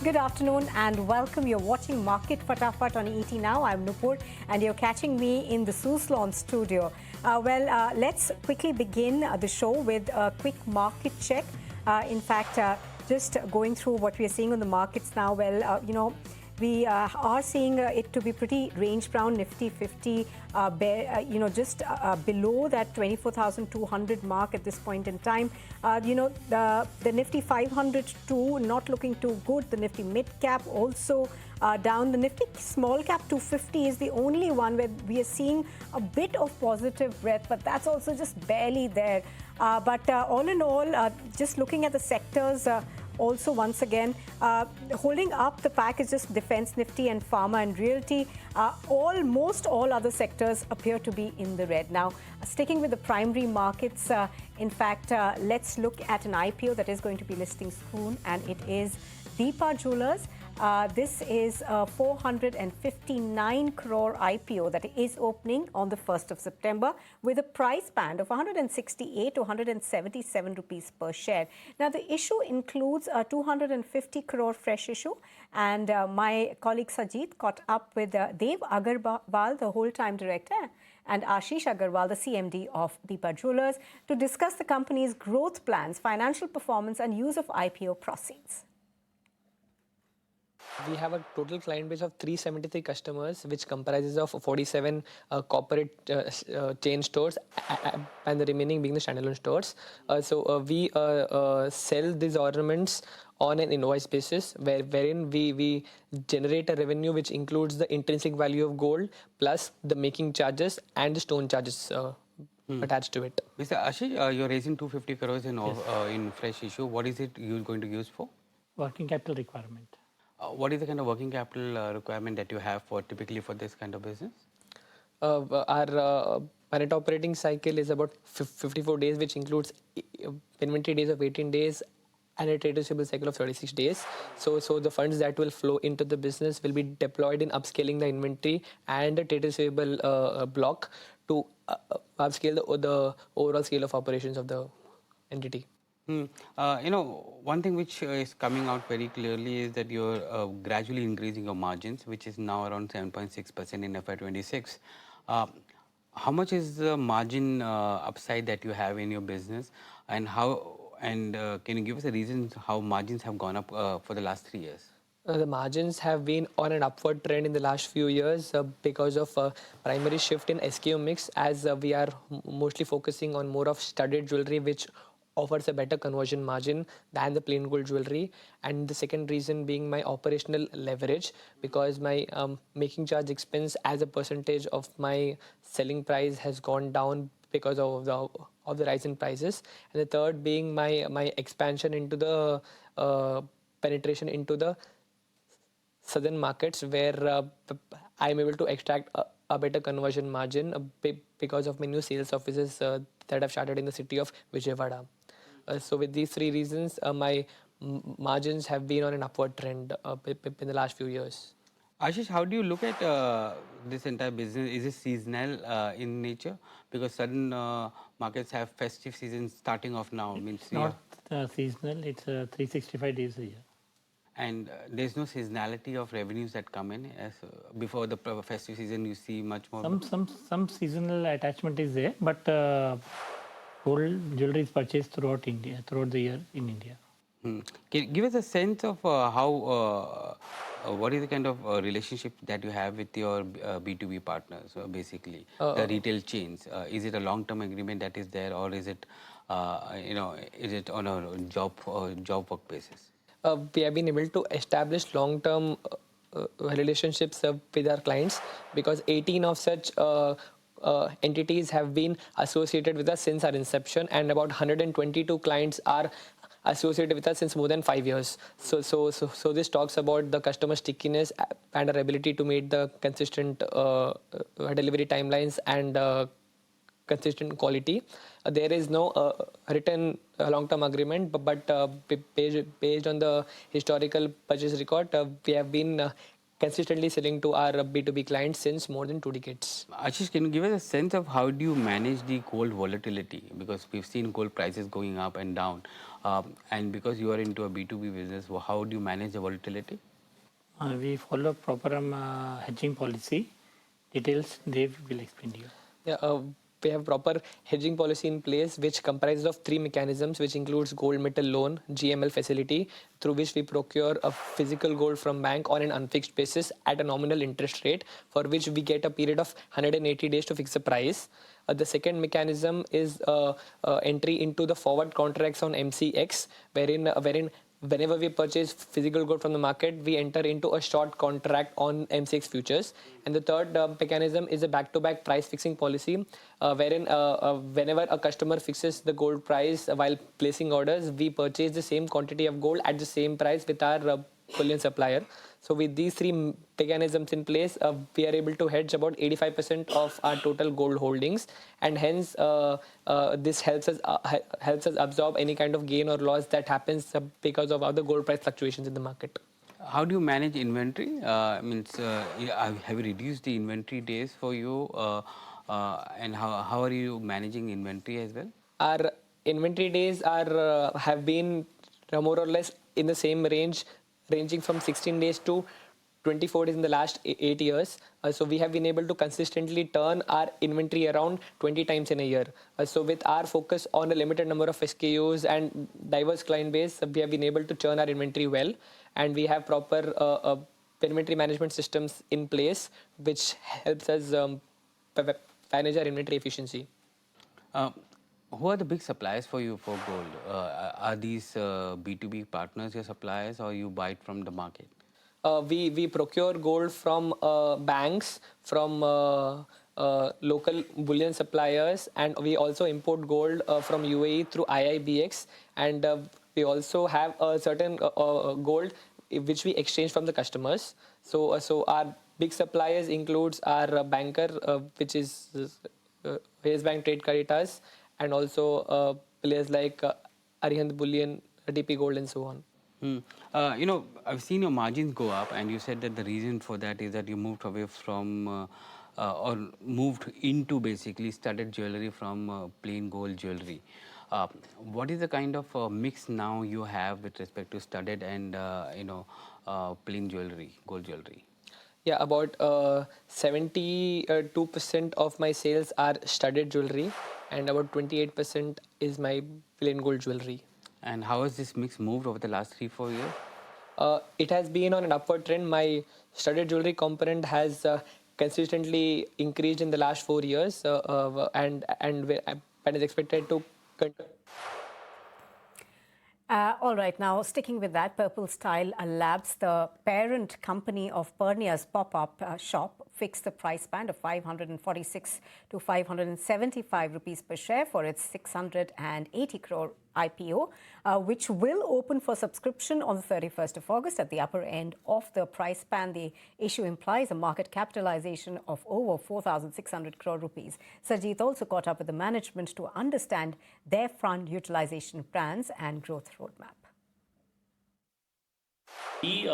Good afternoon and welcome. You're watching Market Fatafat on ET Now. I'm Nupur and you're catching me in the Suslon studio. Let's quickly begin the show with a quick market check. Just going through what we are seeing on the markets now. We are seeing it to be pretty range bound. Nifty 50, just below that 24,200 mark at this point in time. The Nifty 500 too not looking too good. The Nifty mid cap also down. The Nifty small cap 250 is the only one where we are seeing a bit of positive breath, but that's also just barely there. All in all, just looking at the sectors. Also, once again, holding up the pack is just defense, Nifty and pharma and realty. Most all other sectors appear to be in the red. Now, sticking with the primary markets, let's look at an IPO that is going to be listing soon, and it is Deepa Jewellers. This is a 459 crore IPO that is opening on the 1st of September with a price band of 168 to 177 rupees per share. Now, the issue includes a 250 crore fresh issue, and my colleague Sajid caught up with Dev Agarwal, the whole-time director, and Ashish Agarwal, the CMD of Deepa Jewellers, to discuss the company's growth plans, financial performance, and use of IPO proceeds. We have a total client base of 373 customers, which comprises of 47 corporate chain stores, and the remaining being the standalone stores. We sell these ornaments on an invoice basis, wherein we generate a revenue which includes the intrinsic value of gold plus the making charges and the stone charges attached to it. Mr. Ashish, you're raising 250 crores in fresh issue. What is it you're going to use for? Working capital requirement. What is the kind of working capital requirement that you have typically for this kind of business? Our current operating cycle is about 54 days, which includes inventory days of 18 days and a trade receivable cycle of 36 days. So the funds that will flow into the business will be deployed in upscaling the inventory and the trade receivable block to upscale the overall scale of operations of the entity. One thing which is coming out very clearly is that you're gradually increasing your margins, which is now around 7.6% in FY26. How much is the margin upside that you have in your business, and can you give us a reason how margins have gone up for the last 3 years? The margins have been on an upward trend in the last few years because of primary shift in SKU mix, as we are mostly focusing on more of studded jewelry, which offers a better conversion margin than the plain gold jewelry. And the second reason being my operational leverage, because my making charge expense as a percentage of my selling price has gone down because of the rise in prices. And the third being my expansion into the penetration into the southern markets, where I'm able to extract a better conversion margin because of my new sales offices that have started in the city of Vijayawada. So with these three reasons, my margins have been on an upward trend in the last few years. Ashish, how do you look at this entire business? Is it seasonal in nature? Because certain markets have festive seasons starting off now. It's not seasonal, it's 365 days a year. And there's no seasonality of revenues that come in. As before the festive season, you see much more. Some seasonal attachment is there, but gold jewelry is purchased throughout the year in India. Can you give us a sense of what is the kind of relationship that you have with your B2B partners, basically the retail chains? Is it a long-term agreement that is there, or is it, is it on a job work basis? We have been able to establish long-term relationships with our clients, because 18 of such entities have been associated with us since our inception, and about 122 clients are associated with us since more than 5 years. So this talks about the customer stickiness and our ability to meet the consistent delivery timelines and consistent quality. There is no written long-term agreement, but based on the historical purchase record, we have been consistently selling to our B2B clients since more than 2 decades. Ashish, can you give us a sense of how do you manage the gold volatility? Because we've seen gold prices going up and down. And because you are into a B2B business, how do you manage the volatility? We follow proper hedging policy. Details they will explain to you. Yeah, we have proper hedging policy in place, which comprises of three mechanisms, which includes gold metal loan, GML facility, through which we procure a physical gold from bank on an unfixed basis at a nominal interest rate, for which we get a period of 180 days to fix the price. The second mechanism is entry into the forward contracts on MCX, wherein whenever we purchase physical gold from the market, we enter into a short contract on MCX futures. And the third mechanism is a back-to-back price fixing policy, wherein whenever a customer fixes the gold price while placing orders, we purchase the same quantity of gold at the same price with our bullion supplier. So with these three mechanisms in place, we are able to hedge about 85% of our total gold holdings, and hence this helps us absorb any kind of gain or loss that happens because of other gold price fluctuations in the market. How do you manage inventory? Have you reduced the inventory days for you? And how are you managing inventory as well? Our inventory days are have been more or less in the same range, ranging from 16 days to 24 days in the last 8 years. So we have been able to consistently turn our inventory around 20 times in a year. So with our focus on a limited number of SKUs and diverse client base, we have been able to churn our inventory well, and we have proper inventory management systems in place, which helps us manage our inventory efficiency. Uh, who are the big suppliers for you for gold? Are these B2B partners your suppliers, or you buy it from the market? We procure gold from banks, from local bullion suppliers, and we also import gold from UAE through IIBX, and we also have a certain gold which we exchange from the customers. So our big suppliers includes our banker, which is Yes Bank Trade Caritas, and also players like Arihant Bullion, DP Gold, and so on. I've seen your margins go up, and you said that the reason for that is that you moved away from or moved into basically studded jewelry from plain gold jewelry. What is the kind of mix now you have with respect to studded and plain jewelry, gold jewelry? Yeah, about 72% of my sales are studded jewelry, and about 28% is my plain gold jewelry. And how has this mix moved over the last 3-4 years? It has been on an upward trend. My studded jewelry component has consistently increased in the last 4 years, and is expected to continue. All right, now sticking with that, Purple Style Labs, the parent company of Pernia's pop-up shop, fixed the price band of 546 to 575 rupees per share for its 680 crore IPO, which will open for subscription on the 31st of August at the upper end of the price band. The issue implies a market capitalization of over 4,600 crore rupees. Sajid also caught up with the management to understand their fund utilization plans and growth roadmap. We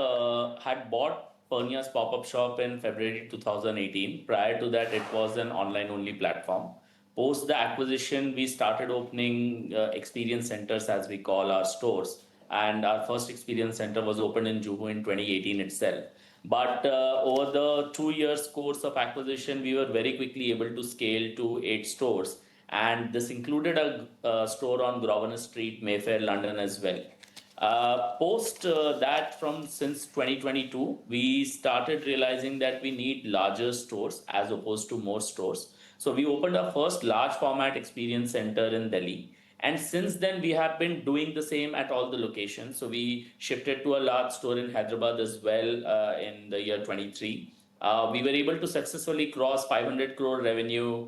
had bought Pernia's pop-up shop in February 2018. Prior to that, it was an online-only platform. Post the acquisition, we started opening experience centers, as we call our stores. And our first experience center was opened in Juhu in 2018 itself. But over the 2 years course of acquisition, we were very quickly able to scale to 8 stores. And this included a store on Grosvenor Street, Mayfair, London as well. Post that, from since 2022, we started realizing that we need larger stores as opposed to more stores. So we opened our first large format experience center in Delhi. And since then, we have been doing the same at all the locations. So we shifted to a large store in Hyderabad as well in the year 23. We were able to successfully cross 500 crore revenue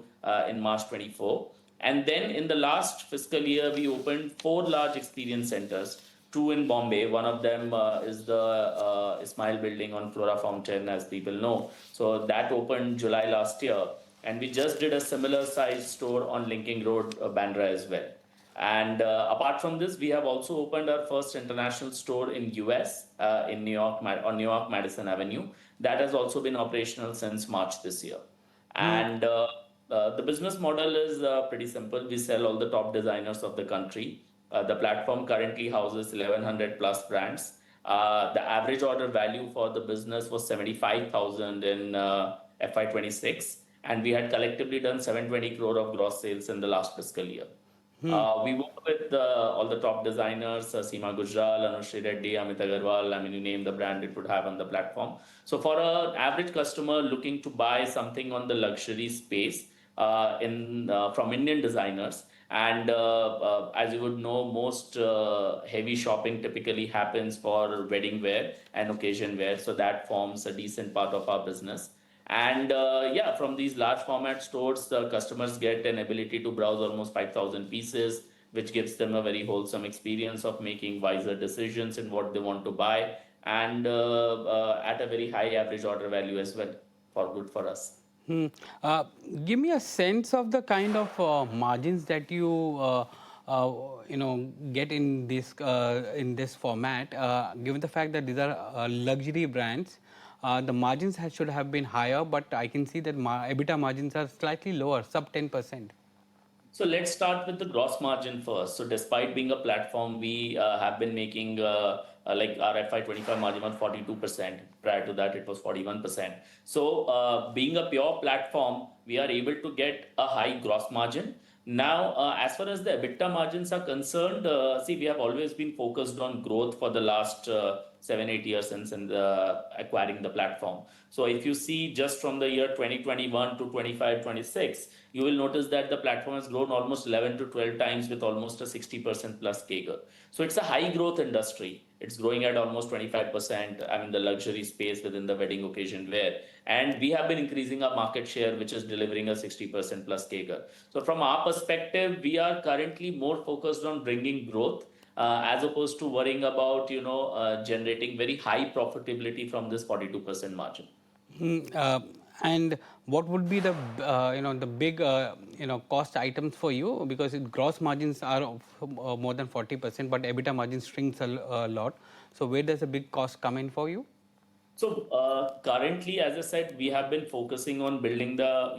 in March 24. And then in the last fiscal year, we opened 4 large experience centers. 2 in Bombay. One of them is the Ismail building on Flora Fountain, as people know. So that opened July last year. And we just did a similar size store on Linking Road, Bandra as well. And apart from this, we have also opened our first international store in US in New York on New York Madison Avenue. That has also been operational since March this year. And the business model is pretty simple. We sell all the top designers of the country. The platform currently houses 1100 plus brands. The average order value for the business was 75,000 in FY26, and we had collectively done 720 crore of gross sales in the last fiscal year. We work with all the top designers, Seema Gujral, Anushri Reddy, Amit Agarwal. I mean, you name the brand, it would have on the platform. So for an average customer looking to buy something on the luxury space from Indian designers, and as you would know, most heavy shopping typically happens for wedding wear and occasion wear. So that forms a decent part of our business. And yeah, from these large format stores, the customers get an ability to browse almost 5,000 pieces, which gives them a very wholesome experience of making wiser decisions in what they want to buy, and at a very high average order value as well, for good for us. Hmm. Uh, Give me a sense of the kind of margins that you get in this format. Given the fact that these are luxury brands, the margins should have been higher, but I can see that EBITDA margins are slightly lower, sub 10%. So let's start with the gross margin first. So despite being a platform, we have been making like our FY25 margin was 42%. Prior to that, it was 41%. So being a pure platform, we are able to get a high gross margin. Now, as far as the EBITDA margins are concerned, see, we have always been focused on growth for the last 7-8 years since acquiring the platform. So if you see just from the year 2021 to 25-26, you will notice that the platform has grown almost 11 to 12 times with almost a 60% plus CAGR. So it's a high growth industry. It's growing at almost 25%. I mean, the luxury space within the wedding occasion wear. And we have been increasing our market share, which is delivering a 60% plus CAGR. So from our perspective, we are currently more focused on bringing growth as opposed to worrying about, generating very high profitability from this 42% margin. And what would be the the big cost items for you, because gross margins are more than 40%, but EBITDA margin shrinks a lot. So where does the big cost come in for you? So currently, as I said, we have been focusing on building the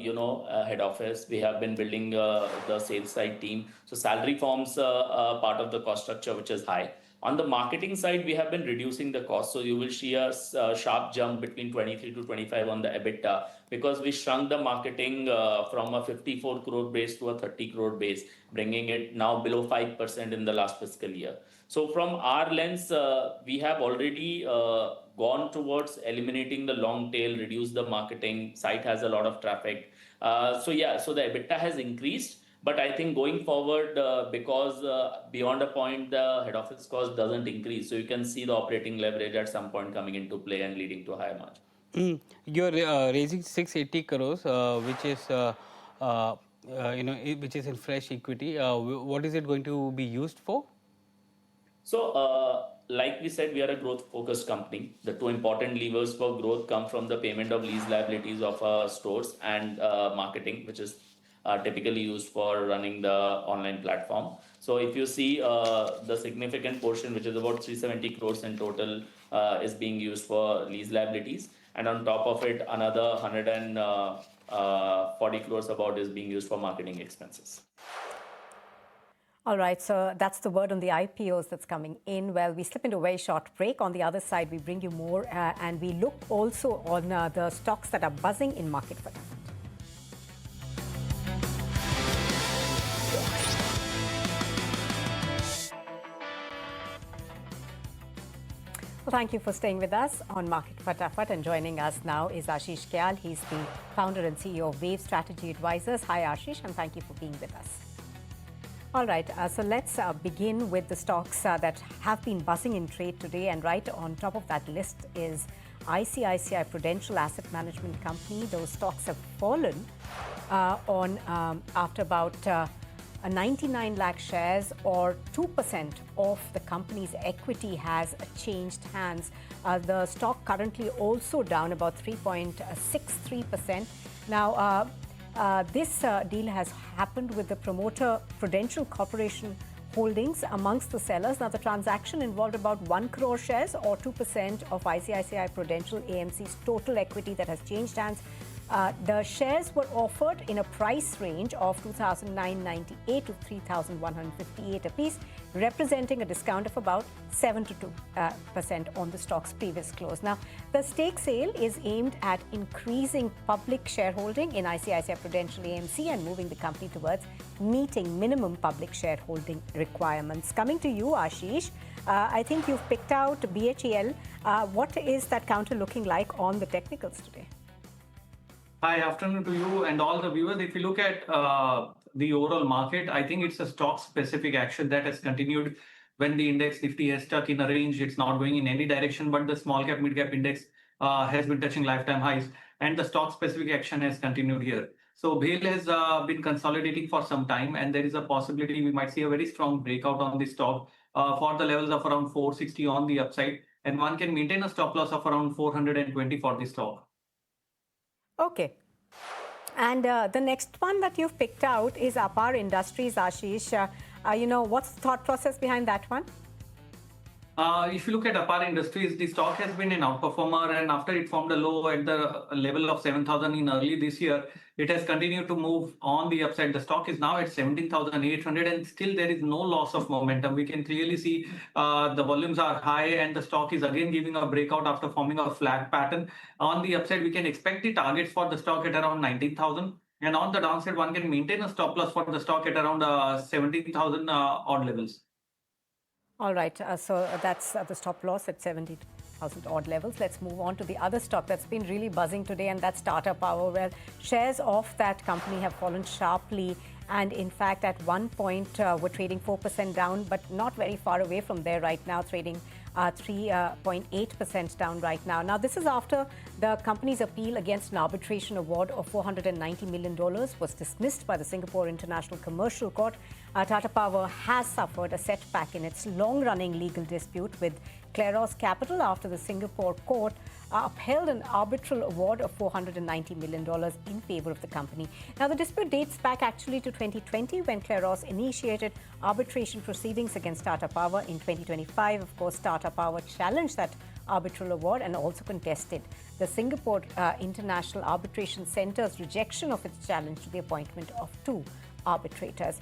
head office. We have been building the sales side team. So salary forms a part of the cost structure, which is high. On the marketing side, we have been reducing the cost. So you will see a sharp jump between 23 to 25 on the EBITDA, because we shrunk the marketing from a 54 crore base to a 30 crore base, bringing it now below 5% in the last fiscal year. So from our lens, we have already gone towards eliminating the long tail, reduce the marketing. Site has a lot of traffic. So yeah, so the EBITDA has increased. But I think going forward, because beyond a point, the head office cost doesn't increase. So you can see the operating leverage at some point coming into play and leading to a higher margin. You're raising 680 crores, which is which is in fresh equity. What is it going to be used for? So, like we said, we are a growth-focused company. The two important levers for growth come from the payment of lease liabilities of our stores and marketing, which is typically used for running the online platform. So, if you see the significant portion, which is about 370 crores in total, is being used for lease liabilities, and on top of it, another 140 crores about is being used for marketing expenses. All right, so that's the word on the IPOs that's coming in. Well, we slip into a very short break. On the other side, we bring you more and we look also on the stocks that are buzzing in market for that. Well, thank you for staying with us on Market Fatafat, and joining us now is Ashish Kyal. He's the founder and CEO of Wave Strategy Advisors. Hi, Ashish, and thank you for being with us. All right, so let's begin with the stocks that have been buzzing in trade today, and right on top of that list is ICICI Prudential Asset Management Company. Those stocks have fallen after about 99 lakh shares, or 2% of the company's equity has changed hands. The stock currently also down about 3.63%. Now, This deal has happened with the promoter Prudential Corporation Holdings amongst the sellers. Now, the transaction involved about 1 crore shares or 2% of ICICI Prudential AMC's total equity that has changed hands. The shares were offered in a price range of 2,998 to 3,158 apiece, representing a discount of about 7 to 2% on the stock's previous close. Now, the stake sale is aimed at increasing public shareholding in ICICI Prudential AMC and moving the company towards meeting minimum public shareholding requirements. Coming to you, Ashish, I think you've picked out BHEL. What is that counter looking like on the technicals today? Hi, afternoon to you and all the viewers. If you look at the overall market, I think it's a stock-specific action that has continued when the index Nifty has stuck in a range. It's not going in any direction, but the small cap, mid cap index has been touching lifetime highs, and the stock-specific action has continued here. So BHEL has been consolidating for some time, and there is a possibility we might see a very strong breakout on the stock for the levels of around 460 on the upside, and one can maintain a stop loss of around 420 for the stock. Okay. And the next one that you've picked out is APAR Industries, Ashish. What's the thought process behind that one? If you look at APAR Industries, the stock has been an outperformer, and after it formed a low at the level of 7,000 in early this year, it has continued to move on the upside. The stock is now at 17,800, and still there is no loss of momentum. We can clearly see the volumes are high, and the stock is again giving a breakout after forming a flag pattern. On the upside, we can expect the targets for the stock at around 19,000. And on the downside, one can maintain a stop loss for the stock at around 17,000 odd levels. All right, so that's the stop loss at 70,000 odd levels. Let's move on to the other stock that's been really buzzing today, and that's Tata Power, where shares of that company have fallen sharply. And in fact, at one point, we're trading 4% down, but not very far away from there right now, trading 3.8% down right now. Now, this is after the company's appeal against an arbitration award of $490 million was dismissed by the Singapore International Commercial Court. Tata Power has suffered a setback in its long-running legal dispute with Kleros Capital after the Singapore court upheld an arbitral award of $490 million in favor of the company. Now, the dispute dates back actually to 2020 when Kleros initiated arbitration proceedings against Tata Power. In 2025, of course, Tata Power challenged that arbitral award and also contested the Singapore International Arbitration Centre's rejection of its challenge to the appointment of 2 arbitrators.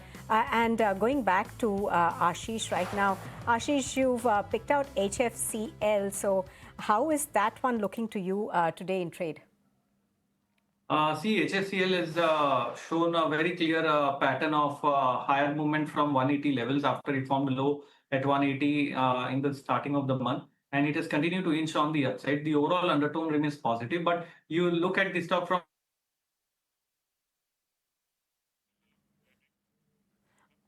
Going back to Ashish right now, Ashish, you've picked out HFCL. So how is that one looking to you today in trade? HFCL has shown a very clear pattern of higher movement from 180 levels after it formed low at 180 in the starting of the month. And it has continued to inch on the upside. The overall undertone remains positive, but you look at the stock from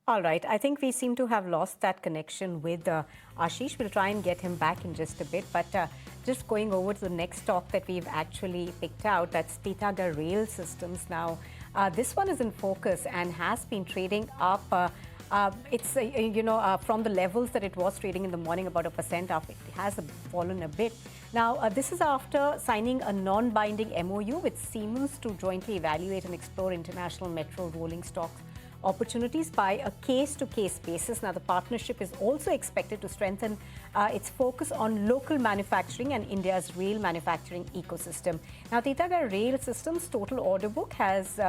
All right. I think we seem to have lost that connection with Ashish. We'll try and get him back in just a bit. But just going over to the next stock that we've actually picked out, that's Titagarh Rail Systems. Now, this one is in focus and has been trading up. It's, from the levels that it was trading in the morning, about 1% up. It has fallen a bit. Now, this is after signing a non-binding MOU with Siemens to jointly evaluate and explore international metro rolling stocks opportunities by a case-to-case basis. Now, the partnership is also expected to strengthen its focus on local manufacturing and India's rail manufacturing ecosystem. Now, Titagarh Rail Systems' total order book is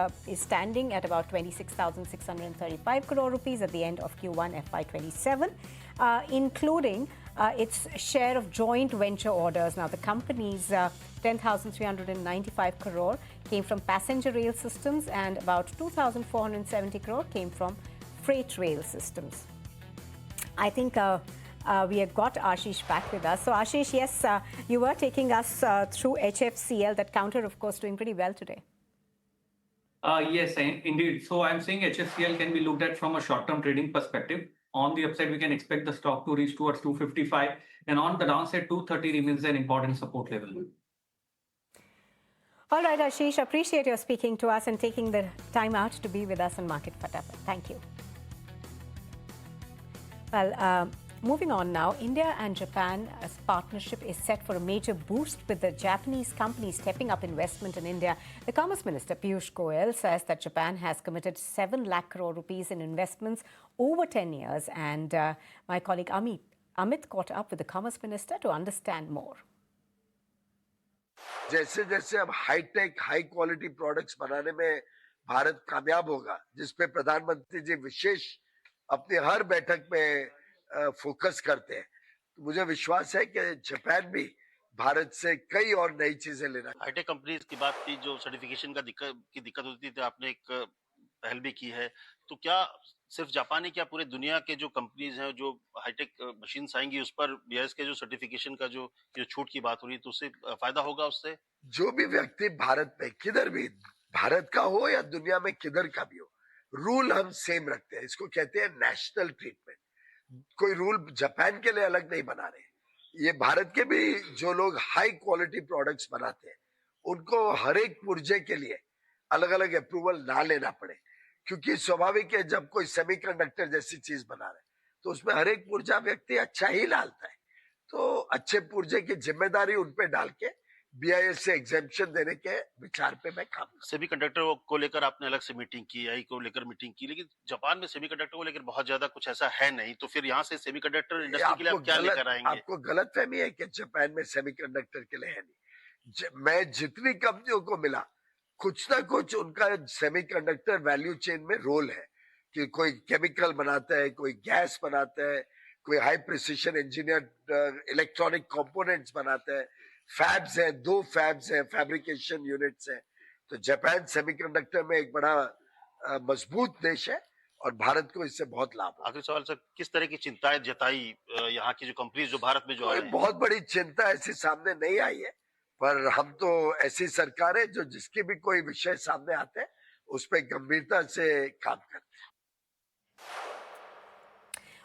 standing at about 26,635 crore rupees at the end of Q1 FY27, including its share of joint venture orders. Now, the company's 10,395 crore came from passenger rail systems and about 2,470 crore came from freight rail systems. I think we have got Ashish back with us. So Ashish, yes, you were taking us through HFCL. That counter, of course, doing pretty well today. Yes, indeed. So I'm saying HFCL can be looked at from a short-term trading perspective. On the upside, we can expect the stock to reach towards 255, and on the downside, 230 remains an important support level. All right, Ashish, appreciate your speaking to us and taking the time out to be with us on Market Fatafat. Thank you. Well, Moving on now, India and Japan's partnership is set for a major boost with the Japanese company stepping up investment in India. The Commerce Minister Piyush Goyal says that Japan has committed 7 lakh crore rupees in investments over 10 years. And my colleague Amit caught up with the Commerce Minister to understand more. जैसे जैसे अब hi tech high quality products बनाने में भारत कामयाब होगा, जिस पे प्रधानमंत्री जी विशेष अपनी हर बैठक में फोकस करते हैं, तो मुझे विश्वास है कि जापान भी भारत से कई और नई चीजें लेना। हाईटेक कंपनीज की बात थी, जो सर्टिफिकेशन का दिक्कत होती थी, आपने एक पहल भी की है, तो क्या सिर्फ जापान ही, क्या पूरे दुनिया के जो कंपनीज हैं, जो हाईटेक मशीन्स आएंगी, उस पर बीआईएस के जो सर्टिफिकेशन का जो छूट की बात हो रही है, तो उससे फायदा होगा? उससे जो भी व्यक्ति भारत में किधर भी, भारत का हो या दुनिया में किधर का भी हो, रूल हम सेम रखते हैं। इसको कहते हैं नेशनल ट्रीटमेंट। कोई रूल जापान के लिए अलग नहीं बना रहे। ये भारत के भी जो लोग हाई क्वालिटी प्रोडक्ट्स बनाते हैं, उनको हर एक पुर्जे के लिए अलग अलग अप्रूवल ना लेना पड़े, क्योंकि स्वाभाविक है जब कोई सेमीकंडक्टर जैसी चीज बना रहे तो उसमें हर एक पुर्जा व्यक्ति अच्छा ही डालता है। तो अच्छे पुर्जे की जिम्मेदारी उन पे डाल के बीआईएस से एग्जेम्पशन देने के विचार पे मैं काम कर। सेमीकंडक्टर को लेकर आपने अलग से मीटिंग की, आई को लेकर मीटिंग की, लेकिन जापान में सेमीकंडक्टर को लेकर बहुत ज्यादा कुछ ऐसा है नहीं, तो फिर यहाँ से सेमीकंडक्टर इंडस्ट्री के लिए आप क्या लेकर आएंगे? आपको गलतफहमी है कि जापान में सेमीकंडक्टर के लिए है नहीं। मैं जितनी कंपनियों को मिला, कुछ ना कुछ उनका सेमीकंडक्टर वैल्यू चेन में रोल है, कि कोई केमिकल बनाता है, कोई गैस बनाता है, कोई high precision engineer electronic components बनाता है, फैब्स है, 2 फैब्स है, फैब्रिकेशन यूनिट्स है। तो जापान सेमीकंडक्टर में एक बड़ा मजबूत देश है और भारत को इससे बहुत लाभ है। आखिरी सवाल सर, किस तरह की चिंताएं जताई यहाँ की जो कंपनीज जो भारत में जो आए हैं? बहुत बड़ी चिंता ऐसी सामने नहीं आई है, पर हम तो ऐसी सरकार है जो जिसके भी कोई विषय सामने आते हैं उस पर गंभीरता से काम करते हैं।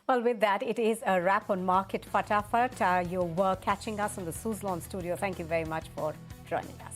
Well, with that, it is a wrap on Market Fatafat. You were catching us on the Suzlon studio. Thank you very much for joining us.